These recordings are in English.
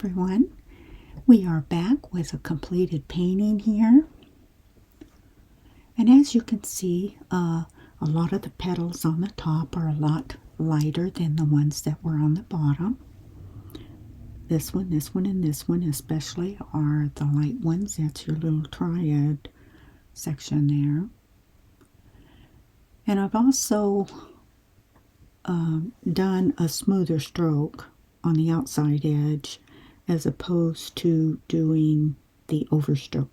everyone. We are back with a completed painting here. And as you can see, a lot of the petals on the top are a lot lighter than the ones that were on the bottom. This one, and this one especially are the light ones. That's your little triad section there. And I've also done a smoother stroke on the outside edge as opposed to doing the overstroke.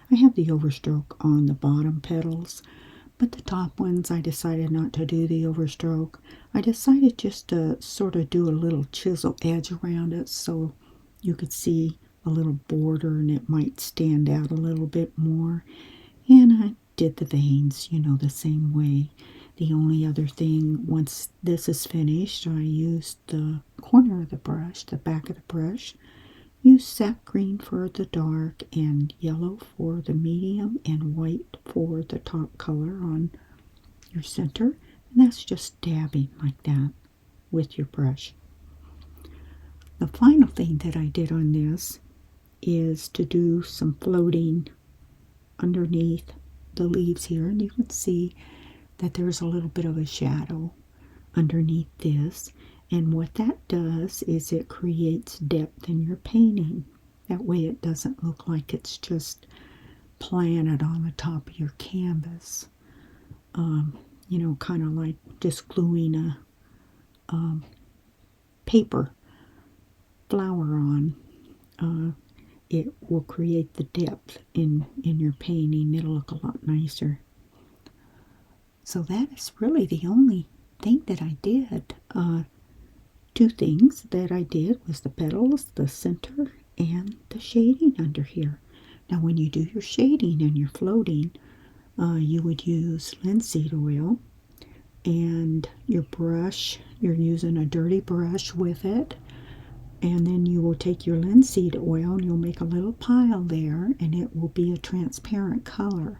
I have the overstroke on the bottom petals, but the top ones I decided not to do the overstroke. I decided just to sort of do a little chisel edge around it so you could see a little border and it might stand out a little bit more. And I did the veins, the same way. The only other thing, once this is finished, I used the corner of the brush, the back of the brush. Use sap green for the dark and yellow for the medium and white for the top color on your center. And that's just dabbing like that with your brush. The final thing that I did on this is to do some floating underneath the leaves here. And you can see that there's a little bit of a shadow underneath this. And what that does is it creates depth in your painting. That way it doesn't look like it's just planted on the top of your canvas. Kind of like just gluing a paper flower on. It will create the depth in your painting. It'll look a lot nicer. So that is really the only thing that I did. Two things that I did was the petals, the center, and the shading under here. Now when you do your shading and your floating, you would use linseed oil, and your brush, you're using a dirty brush with it, and then you will take your linseed oil and you'll make a little pile there, and it will be a transparent color.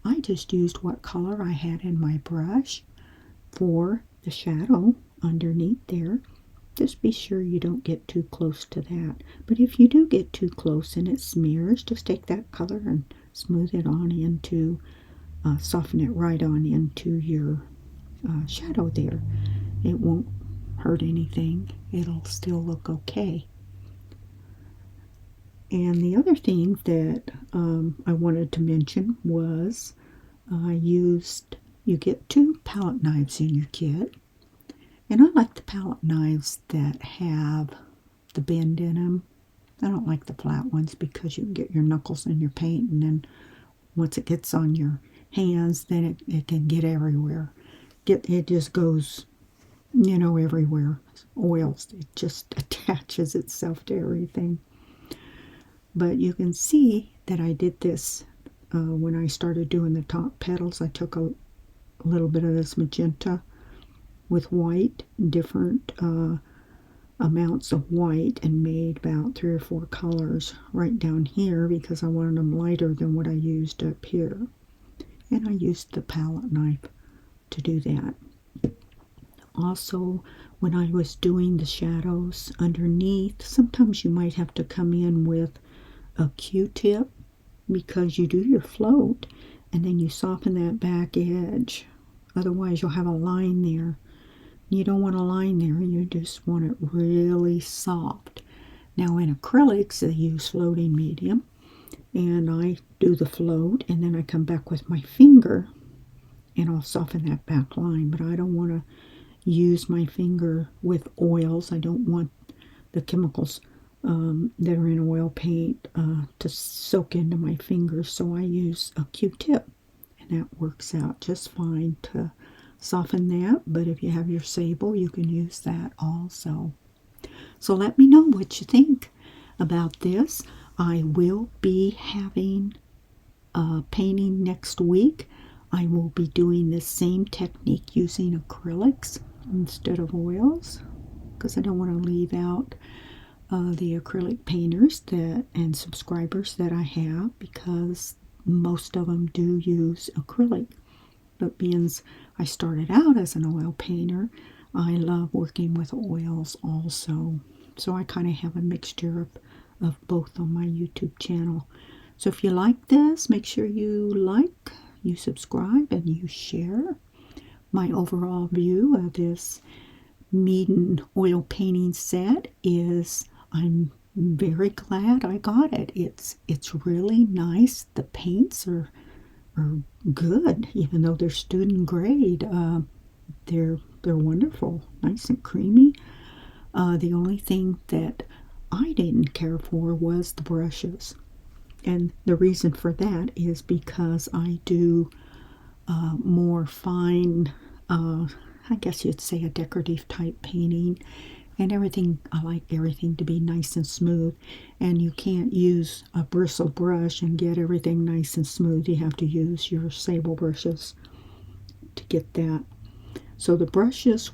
I just used what color I had in my brush for the shadow underneath there. Just be sure you don't get too close to that. But if you do get too close and it smears, just take that color and smooth it on into, soften it right on into your shadow there. It won't hurt anything. It'll still look okay. And the other thing that I wanted to mention was you get 2 palette knives in your kit. And I like the palette knives that have the bend in them. I don't like the flat ones because you can get your knuckles in your paint, and then once it gets on your hands, then it can get everywhere. It just goes, everywhere. Oils, it just attaches itself to everything. But you can see that I did this when I started doing the top petals. I took a little bit of this magenta with white, different amounts of white, and made about 3 or 4 colors right down here because I wanted them lighter than what I used up here. And I used the palette knife to do that. Also, when I was doing the shadows underneath, sometimes you might have to come in with a Q-tip because you do your float and then you soften that back edge. Otherwise you'll have a line there. You don't want a line there, you just want it really soft. Now in acrylics they use floating medium, and I do the float and then I come back with my finger and I'll soften that back line, but I don't want to use my finger with oils. I don't want the chemicals that are in oil paint to soak into my fingers, so I use a Q-tip, and that works out just fine to soften that. But if you have your sable, you can use that also. So let me know what you think about this. I will be having a painting next week. I will be doing the same technique using acrylics instead of oils because I don't want to leave out the acrylic painters and subscribers that I have, because most of them do use acrylic. But being I started out as an oil painter, I love working with oils also. So I kind of have a mixture of both on my YouTube channel. So if you like this, make sure you like, you subscribe, and you share. My overall view of this Mendenhall oil painting set is I'm very glad I got it. It's really nice. The paints are good, even though they're student grade. They're wonderful, nice and creamy. The only thing that I didn't care for was the brushes. And the reason for that is because I do more fine, I guess you'd say a decorative type painting. And everything, I like everything to be nice and smooth. And you can't use a bristle brush and get everything nice and smooth. You have to use your sable brushes to get that. So the brushes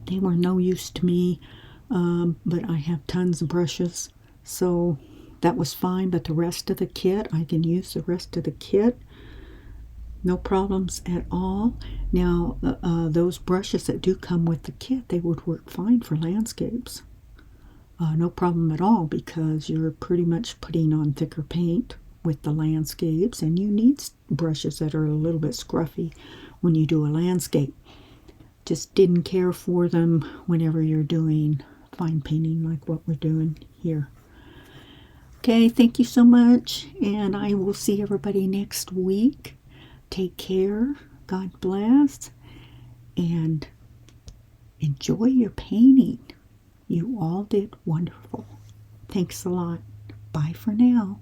they were no use to me, but I have tons of brushes, so that was fine. But the rest of the kit, I can use the rest of the kit, no problems at all. Now, those brushes that do come with the kit, they would work fine for landscapes. No problem at all, because you're pretty much putting on thicker paint with the landscapes, and you need brushes that are a little bit scruffy when you do a landscape. Just didn't care for them whenever you're doing fine painting like what we're doing here. Okay, thank you so much, and I will see everybody next week. Take care, God bless, and enjoy your painting. You all did wonderful. Thanks a lot. Bye for now.